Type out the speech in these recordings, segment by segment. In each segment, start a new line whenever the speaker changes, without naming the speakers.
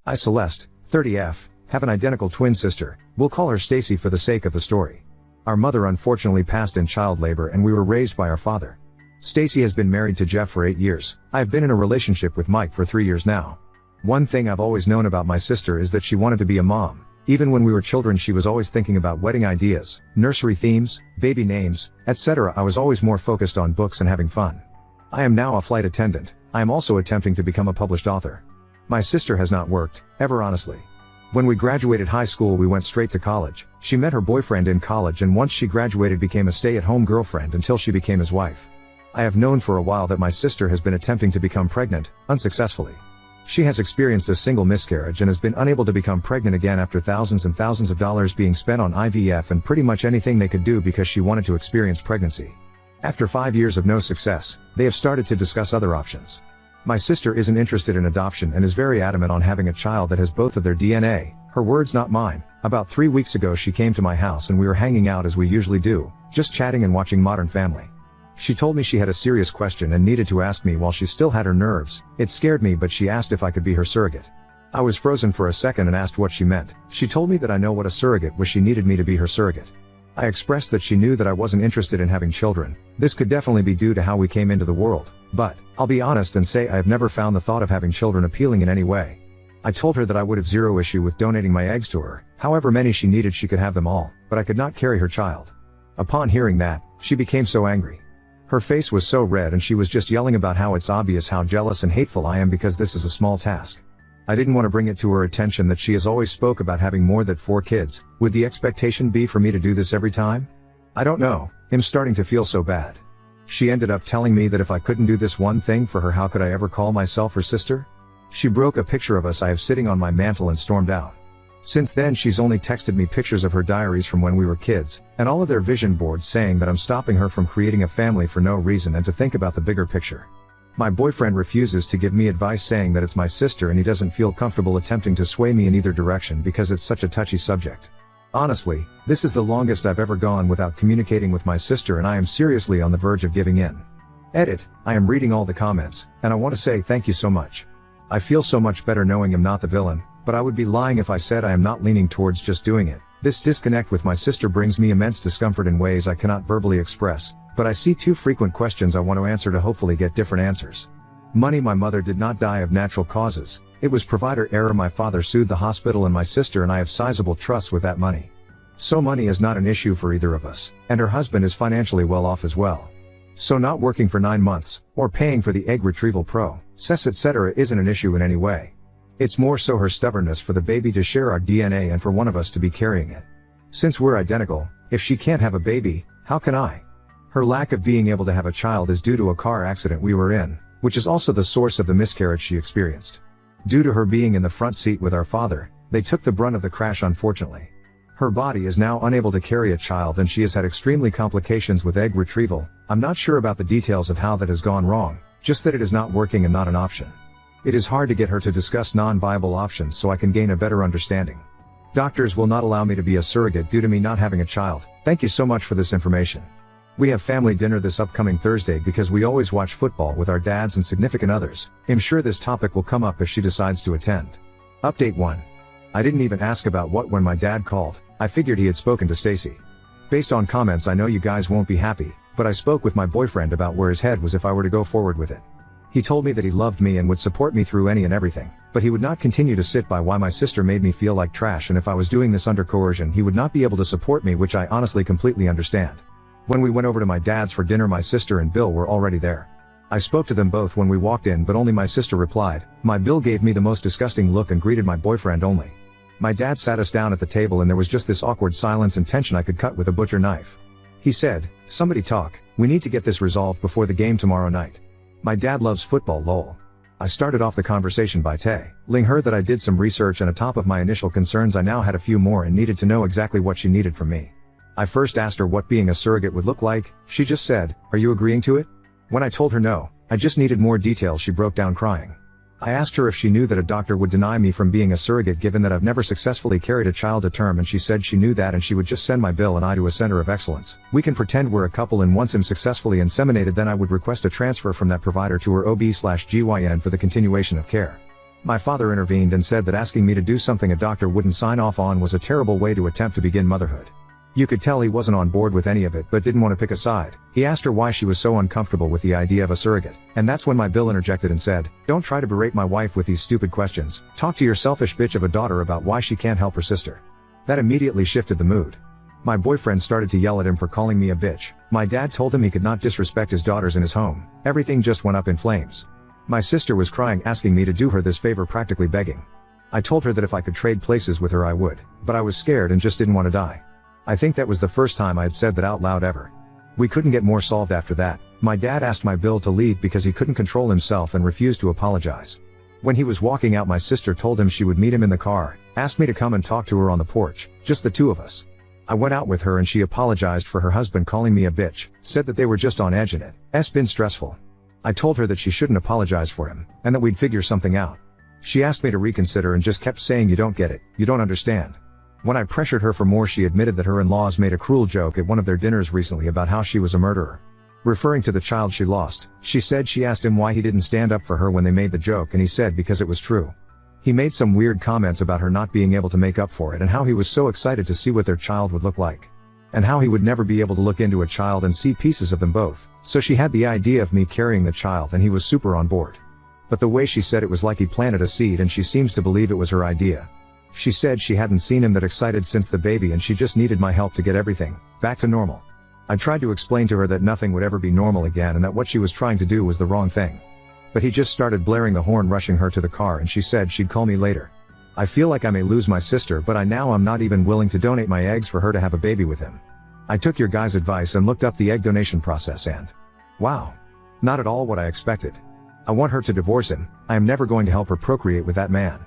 I, Celeste, 30F, have an identical twin sister. We'll call her Stacy for the sake of the story. Our mother unfortunately passed in child labor and we were raised by our father. Stacy has been married to Jeff for 8 years. I have been in a relationship with Mike for 3 years now. One thing I've always known about my sister is that she wanted to be a mom. Even when we were children, she was always thinking about wedding ideas, nursery themes, baby names, etc. I was always more focused on books and having fun. I am now a flight attendant. I am also attempting to become a published author. My sister has not worked, ever honestly. When we graduated high school, we went straight to college. She met her boyfriend in college and once she graduated became a stay-at-home girlfriend until she became his wife. I have known for a while that my sister has been attempting to become pregnant, unsuccessfully. She has experienced a single miscarriage and has been unable to become pregnant again after thousands and thousands of dollars being spent on IVF and pretty much anything they could do because she wanted to experience pregnancy. After 5 years of no success, they have started to discuss other options. My sister isn't interested in adoption and is very adamant on having a child that has both of their DNA, her words not mine. About 3 weeks ago she came to my house and we were hanging out as we usually do, just chatting and watching Modern Family. She told me she had a serious question and needed to ask me while she still had her nerves. It scared me, but she asked if I could be her surrogate. I was frozen for a second and asked what she meant. She told me that I know what a surrogate was. She needed me to be her surrogate. I expressed that she knew that I wasn't interested in having children. This could definitely be due to how we came into the world, but I'll be honest and say I have never found the thought of having children appealing in any way. I told her that I would have zero issue with donating my eggs to her. However many she needed, she could have them all, but I could not carry her child. Upon hearing that, she became so angry. Her face was so red and she was just yelling about how it's obvious how jealous and hateful I am because this is a small task. I didn't want to bring it to her attention that she has always spoke about having more than 4 kids. Would the expectation be for me to do this every time? I don't know. I'm starting to feel so bad. She ended up telling me that if I couldn't do this one thing for her, how could I ever call myself her sister? She broke a picture of us I have sitting on my mantle and stormed out. Since then she's only texted me pictures of her diaries from when we were kids, and all of their vision boards saying that I'm stopping her from creating a family for no reason and to think about the bigger picture. My boyfriend refuses to give me advice, saying that it's my sister and he doesn't feel comfortable attempting to sway me in either direction because it's such a touchy subject. Honestly, this is the longest I've ever gone without communicating with my sister and I am seriously on the verge of giving in. Edit, I am reading all the comments, and I want to say thank you so much. I feel so much better knowing I'm not the villain, but I would be lying if I said I am not leaning towards just doing it. This disconnect with my sister brings me immense discomfort in ways I cannot verbally express, but I see 2 frequent questions I want to answer to hopefully get different answers. Money. My mother did not die of natural causes. It was provider error. My father sued the hospital and my sister and I have sizable trusts with that money. So money is not an issue for either of us, and her husband is financially well off as well. So not working for 9 months, or paying for the egg retrieval process etc. isn't an issue in any way. It's more so her stubbornness for the baby to share our DNA and for one of us to be carrying it. Since we're identical, if she can't have a baby, how can I? Her lack of being able to have a child is due to a car accident we were in, which is also the source of the miscarriage she experienced. Due to her being in the front seat with our father, they took the brunt of the crash unfortunately. Her body is now unable to carry a child and she has had extremely complications with egg retrieval. I'm not sure about the details of how that has gone wrong, just that it is not working and not an option. It is hard to get her to discuss non-viable options so I can gain a better understanding. Doctors will not allow me to be a surrogate due to me not having a child. Thank you so much for this information. We have family dinner this upcoming Thursday because we always watch football with our dads and significant others. I'm sure this topic will come up if she decides to attend. Update 1. I didn't even ask about what when my dad called. I figured he had spoken to Stacy. Based on comments, I know you guys won't be happy, but I spoke with my boyfriend about where his head was if I were to go forward with it. He told me that he loved me and would support me through any and everything, but he would not continue to sit by why my sister made me feel like trash, and if I was doing this under coercion he would not be able to support me, which I honestly completely understand. When we went over to my dad's for dinner, my sister and Bill were already there. I spoke to them both when we walked in, but only my sister replied. My Bill gave me the most disgusting look and greeted my boyfriend only. My dad sat us down at the table and there was just this awkward silence and tension I could cut with a butcher knife. He said, "Somebody talk, we need to get this resolved before the game tomorrow night. My dad loves football, lol." I started off the conversation by telling her that I did some research and on top of my initial concerns I now had a few more and needed to know exactly what she needed from me. I first asked her what being a surrogate would look like. She just said, "Are you agreeing to it?" When I told her no, I just needed more details, she broke down crying. I asked her if she knew that a doctor would deny me from being a surrogate given that I've never successfully carried a child to term, and she said she knew that and she would just send my Bill and I to a center of excellence. We can pretend we're a couple, and once I'm successfully inseminated then I would request a transfer from that provider to her OB/GYN for the continuation of care. My father intervened and said that asking me to do something a doctor wouldn't sign off on was a terrible way to attempt to begin motherhood. You could tell he wasn't on board with any of it but didn't want to pick a side. He asked her why she was so uncomfortable with the idea of a surrogate, and that's when my Bill interjected and said, "Don't try to berate my wife with these stupid questions. Talk to your selfish bitch of a daughter about why she can't help her sister." That immediately shifted the mood. My boyfriend started to yell at him for calling me a bitch. My dad told him he could not disrespect his daughters in his home. Everything just went up in flames. My sister was crying, asking me to do her this favor, practically begging. I told her that if I could trade places with her I would, but I was scared and just didn't want to die. I think that was the first time I had said that out loud ever. We couldn't get more solved after that. My dad asked my Bill to leave because he couldn't control himself and refused to apologize. When he was walking out, my sister told him she would meet him in the car, asked me to come and talk to her on the porch, just the two of us. I went out with her and she apologized for her husband calling me a bitch, said that they were just on edge and it's been stressful. I told her that she shouldn't apologize for him, and that we'd figure something out. She asked me to reconsider and just kept saying, "You don't get it, you don't understand." When I pressured her for more, she admitted that her in-laws made a cruel joke at one of their dinners recently about how she was a murderer. Referring to the child she lost, she said she asked him why he didn't stand up for her when they made the joke, and he said because it was true. He made some weird comments about her not being able to make up for it and how he was so excited to see what their child would look like. And how he would never be able to look into a child and see pieces of them both. So she had the idea of me carrying the child and he was super on board. But the way she said it was like he planted a seed, and she seems to believe it was her idea. She said she hadn't seen him that excited since the baby and she just needed my help to get everything back to normal. I tried to explain to her that nothing would ever be normal again and that what she was trying to do was the wrong thing. But he just started blaring the horn, rushing her to the car, and she said she'd call me later. I feel like I may lose my sister, but I'm not even willing to donate my eggs for her to have a baby with him. I took your guys' advice and looked up the egg donation process and wow. Not at all what I expected. I want her to divorce him. I am never going to help her procreate with that man.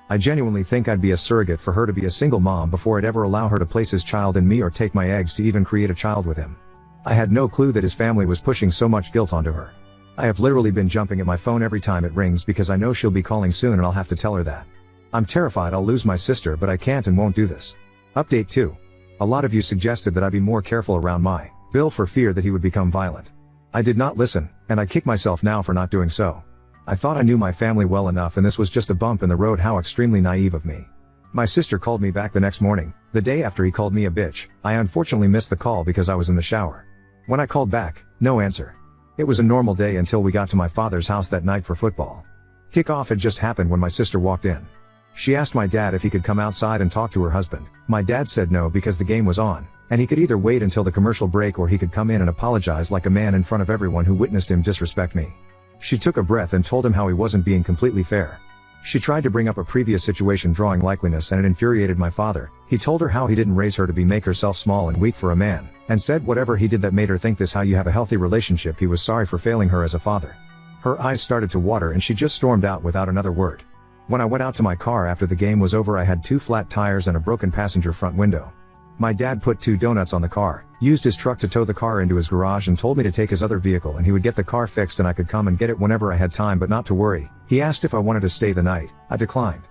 I genuinely think I'd be a surrogate for her to be a single mom before I'd ever allow her to place his child in me or take my eggs to even create a child with him. I had no clue that his family was pushing so much guilt onto her. I have literally been jumping at my phone every time it rings because I know she'll be calling soon and I'll have to tell her that. I'm terrified I'll lose my sister, but I can't and won't do this. Update 2. A lot of you suggested that I be more careful around my Bill for fear that he would become violent. I did not listen, and I kick myself now for not doing so. I thought I knew my family well enough and this was just a bump in the road. How extremely naive of me. My sister called me back the next morning, the day after he called me a bitch. I unfortunately missed the call because I was in the shower. When I called back, no answer. It was a normal day until we got to my father's house that night for football. Kickoff had just happened when my sister walked in. She asked my dad if he could come outside and talk to her husband. My dad said no because the game was on, and he could either wait until the commercial break or he could come in and apologize like a man in front of everyone who witnessed him disrespect me. She took a breath and told him how he wasn't being completely fair. She tried to bring up a previous situation drawing likeliness and it infuriated my father. He told her how he didn't raise her to make herself small and weak for a man, and said whatever he did that made her think this, how you have a healthy relationship. He was sorry for failing her as a father. Her eyes started to water and she just stormed out without another word. When I went out to my car after the game was over, I had 2 flat tires and a broken passenger front window. My dad put 2 donuts on the car, used his truck to tow the car into his garage and told me to take his other vehicle and he would get the car fixed and I could come and get it whenever I had time, but not to worry. He asked if I wanted to stay the night. I declined.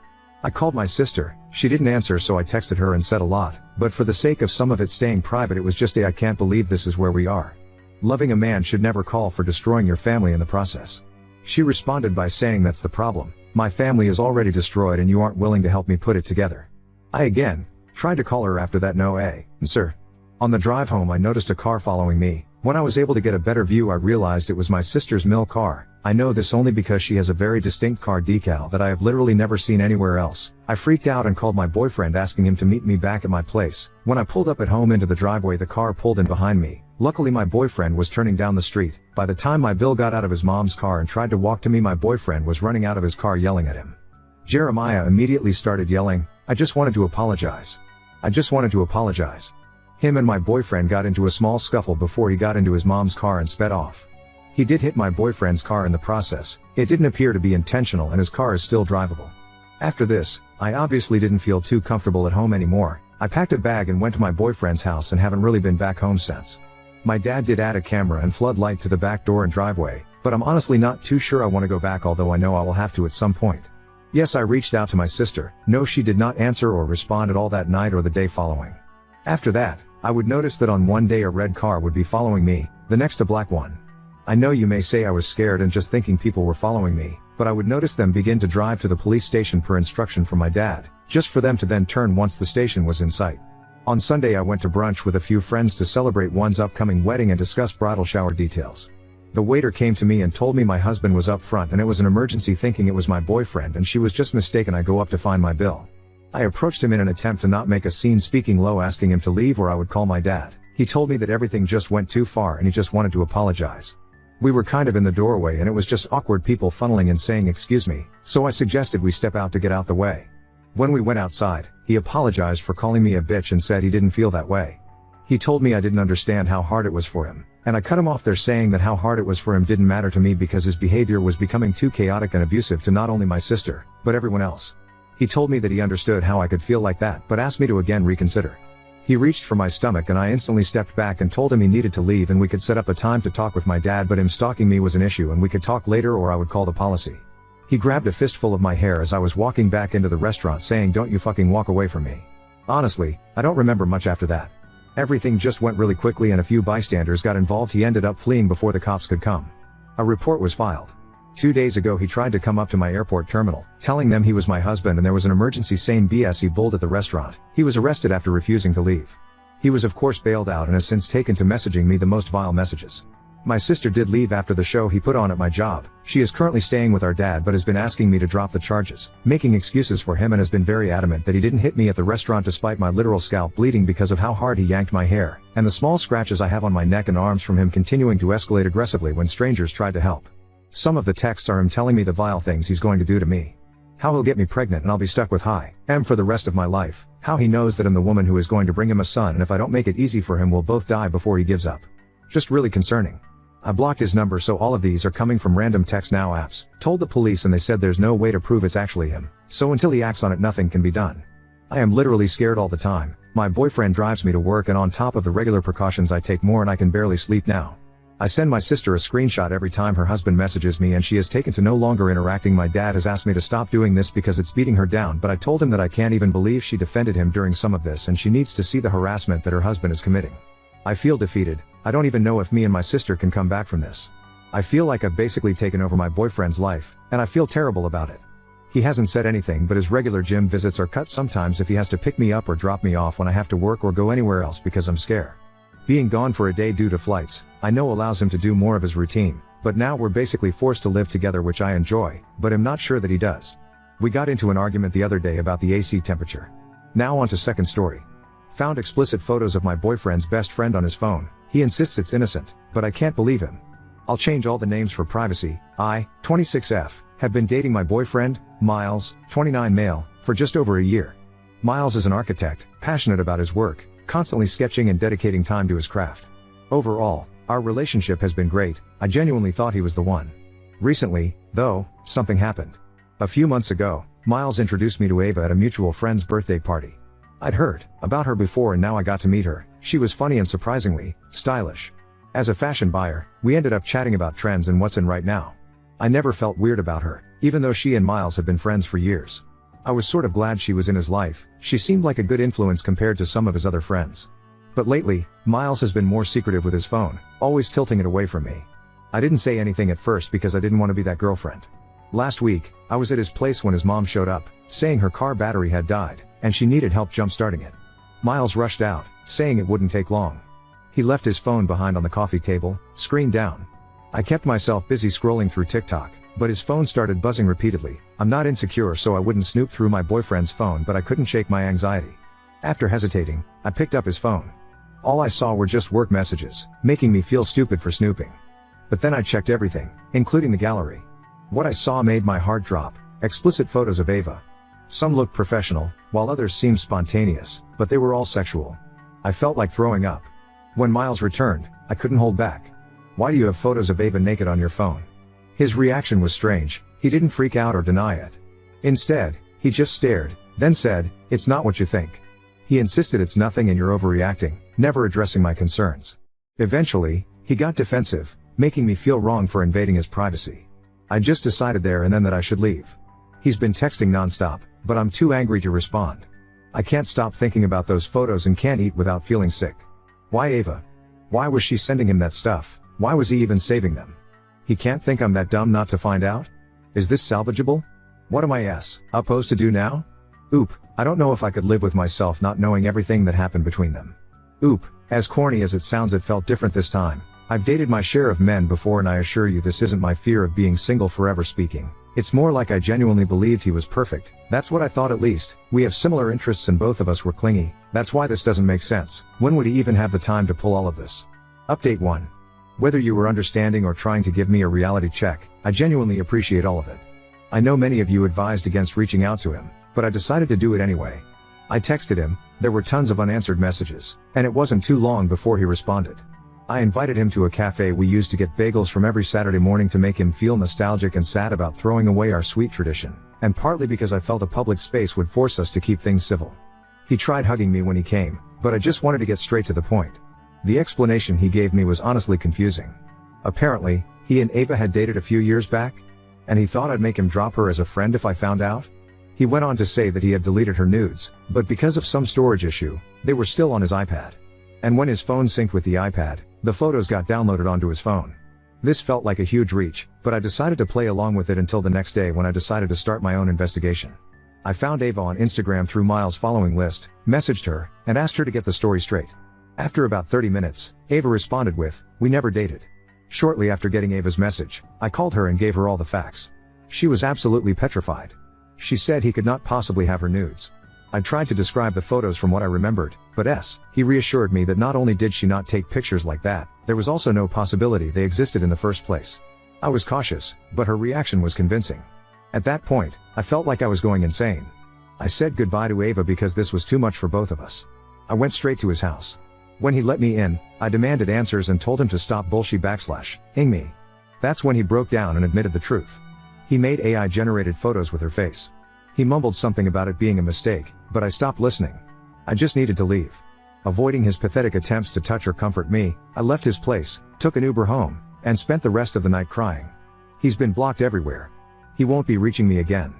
I called my sister. She didn't answer, so I texted her and said a lot, but for the sake of some of it staying private, it was just I can't believe this is where we are. Loving a man should never call for destroying your family in the process. She responded by saying that's the problem. My family is already destroyed and you aren't willing to help me put it together. I again tried to call her after that. No, sir. On the drive home I noticed a car following me. When I was able to get a better view I realized it was my sister's mill car. I know this only because she has a very distinct car decal that I have literally never seen anywhere else. I freaked out and called my boyfriend asking him to meet me back at my place. When I pulled up at home into the driveway, the car pulled in behind me. Luckily my boyfriend was turning down the street. By the time my Bill got out of his mom's car and tried to walk to me, my boyfriend was running out of his car yelling at him. Jeremiah immediately started yelling, "I just wanted to apologize. I just wanted to apologize." Him and my boyfriend got into a small scuffle before he got into his mom's car and sped off. He did hit my boyfriend's car in the process. It didn't appear to be intentional and his car is still drivable. After this, I obviously didn't feel too comfortable at home anymore. I packed a bag and went to my boyfriend's house and haven't really been back home since. My dad did add a camera and floodlight to the back door and driveway, but I'm honestly not too sure I want to go back, although I know I will have to at some point. Yes, I reached out to my sister. No, she did not answer or respond at all that night or the day following. After that, I would notice that on one day a red car would be following me, the next a black one. I know you may say I was scared and just thinking people were following me, but I would notice them begin to drive to the police station per instruction from my dad, just for them to then turn once the station was in sight. On Sunday I went to brunch with a few friends to celebrate one's upcoming wedding and discuss bridal shower details. The waiter came to me and told me my husband was up front and it was an emergency, thinking it was my boyfriend and she was just mistaken. I go up to find my bill. I approached him in an attempt to not make a scene, speaking low, asking him to leave or I would call my dad. He told me that everything just went too far and he just wanted to apologize. We were kind of in the doorway and it was just awkward, people funneling and saying excuse me, so I suggested we step out to get out the way. When we went outside, he apologized for calling me a bitch and said he didn't feel that way. He told me I didn't understand how hard it was for him, and I cut him off there, saying that how hard it was for him didn't matter to me because his behavior was becoming too chaotic and abusive to not only my sister, but everyone else. He told me that he understood how I could feel like that but asked me to again reconsider. He reached for my stomach and I instantly stepped back and told him he needed to leave and we could set up a time to talk with my dad, but him stalking me was an issue and we could talk later or I would call the policy. He grabbed a fistful of my hair as I was walking back into the restaurant, saying don't you fucking walk away from me. Honestly, I don't remember much after that. Everything just went really quickly and a few bystanders got involved. He ended up fleeing before the cops could come. A report was filed. 2 days ago he tried to come up to my airport terminal, telling them he was my husband and there was an emergency. Same BS, he bulled at the restaurant. He was arrested after refusing to leave. He was of course bailed out and has since taken to messaging me the most vile messages. My sister did leave after the show he put on at my job. She is currently staying with our dad but has been asking me to drop the charges, making excuses for him, and has been very adamant that he didn't hit me at the restaurant despite my literal scalp bleeding because of how hard he yanked my hair, and the small scratches I have on my neck and arms from him continuing to escalate aggressively when strangers tried to help. Some of the texts are him telling me the vile things he's going to do to me. How he'll get me pregnant and I'll be stuck with high M for the rest of my life. How he knows that I'm the woman who is going to bring him a son, and if I don't make it easy for him we'll both die before he gives up. Just really concerning. I blocked his number, so all of these are coming from random text now apps. Told the police and they said there's no way to prove it's actually him. So until he acts on it nothing can be done. I am literally scared all the time. My boyfriend drives me to work and on top of the regular precautions I take more and I can barely sleep now. I send my sister a screenshot every time her husband messages me and she has taken to no longer interacting. My dad has asked me to stop doing this because it's beating her down, but I told him that I can't even believe she defended him during some of this and she needs to see the harassment that her husband is committing. I feel defeated. I don't even know if me and my sister can come back from this. I feel like I've basically taken over my boyfriend's life, and I feel terrible about it. He hasn't said anything, but his regular gym visits are cut sometimes if he has to pick me up or drop me off when I have to work or go anywhere else because I'm scared. Being gone for a day due to flights, I know allows him to do more of his routine, but now we're basically forced to live together, which I enjoy, but I'm not sure that he does. We got into an argument the other day about the AC temperature. Now on to second story. Found explicit photos of my boyfriend's best friend on his phone. He insists it's innocent, but I can't believe him. I'll change all the names for privacy. I, 26F, have been dating my boyfriend, Miles, 29 male, for just over a year. Miles is an architect, passionate about his work, constantly sketching and dedicating time to his craft. Overall, our relationship has been great. I genuinely thought he was the one. Recently, though, something happened. A few months ago, Miles introduced me to Ava at a mutual friend's birthday party. I'd heard about her before and now I got to meet her. She was funny and surprisingly stylish. As a fashion buyer, we ended up chatting about trends and what's in right now. I never felt weird about her, even though she and Miles have been friends for years. I was sort of glad she was in his life. She seemed like a good influence compared to some of his other friends. But lately, Miles has been more secretive with his phone, always tilting it away from me. I didn't say anything at first because I didn't want to be that girlfriend. Last week, I was at his place when his mom showed up, saying her car battery had died, and she needed help jump-starting it. Miles rushed out, saying it wouldn't take long. He left his phone behind on the coffee table, screen down. I kept myself busy scrolling through TikTok, but his phone started buzzing repeatedly. I'm not insecure, so I wouldn't snoop through my boyfriend's phone, but I couldn't shake my anxiety. After hesitating, I picked up his phone. All I saw were just work messages, making me feel stupid for snooping. But then I checked everything, including the gallery. What I saw made my heart drop. Explicit photos of Ava. Some looked professional, while others seemed spontaneous, but they were all sexual. I felt like throwing up. When Miles returned, I couldn't hold back. "Why do you have photos of Ava naked on your phone?" His reaction was strange. He didn't freak out or deny it. Instead, he just stared, then said, "It's not what you think." He insisted it's nothing and you're overreacting, never addressing my concerns. Eventually, he got defensive, making me feel wrong for invading his privacy. I just decided there and then that I should leave. He's been texting nonstop, but I'm too angry to respond. I can't stop thinking about those photos and can't eat without feeling sick. Why Ava? Why was she sending him that stuff? Why was he even saving them? He can't think I'm that dumb not to find out? Is this salvageable? What am I supposed to do now? Oop, I don't know if I could live with myself not knowing everything that happened between them. Oop, as corny as it sounds, it felt different this time. I've dated my share of men before, and I assure you this isn't my fear of being single forever speaking. It's more like I genuinely believed he was perfect. That's what I thought, at least. We have similar interests and both of us were clingy. That's why this doesn't make sense. When would he even have the time to pull all of this? Update 1. Whether you were understanding or trying to give me a reality check, I genuinely appreciate all of it. I know many of you advised against reaching out to him, but I decided to do it anyway. I texted him, there were tons of unanswered messages, and it wasn't too long before he responded. I invited him to a cafe we used to get bagels from every Saturday morning to make him feel nostalgic and sad about throwing away our sweet tradition, and partly because I felt a public space would force us to keep things civil. He tried hugging me when he came, but I just wanted to get straight to the point. The explanation he gave me was honestly confusing. Apparently, he and Ava had dated a few years back, and he thought I'd make him drop her as a friend if I found out. He went on to say that he had deleted her nudes, but because of some storage issue, they were still on his iPad. And when his phone synced with the iPad, the photos got downloaded onto his phone. This felt like a huge reach, but I decided to play along with it until the next day when I decided to start my own investigation. I found Ava on Instagram through Miles' following list, messaged her, and asked her to get the story straight. After about 30 minutes, Ava responded with, "We never dated." Shortly after getting Ava's message, I called her and gave her all the facts. She was absolutely petrified. She said he could not possibly have her nudes. I tried to describe the photos from what I remembered, but he reassured me that not only did she not take pictures like that, there was also no possibility they existed in the first place. I was cautious, but her reaction was convincing. At that point, I felt like I was going insane. I said goodbye to Ava because this was too much for both of us. I went straight to his house. When he let me in, I demanded answers and told him to stop ing me. That's when he broke down and admitted the truth. He made AI-generated photos with her face. He mumbled something about it being a mistake, but I stopped listening. I just needed to leave. Avoiding his pathetic attempts to touch or comfort me, I left his place, took an Uber home, and spent the rest of the night crying. He's been blocked everywhere. He won't be reaching me again.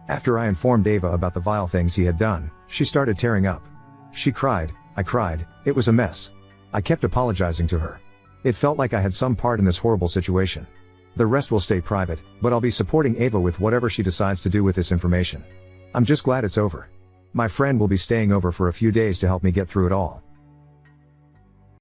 After I informed Ava about the vile things he had done, she started tearing up. She cried, I cried, it was a mess. I kept apologizing to her. It felt like I had some part in this horrible situation. The rest will stay private, but I'll be supporting Ava with whatever she decides to do with this information. I'm just glad it's over. My friend will be staying over for a few days to help me get through it all.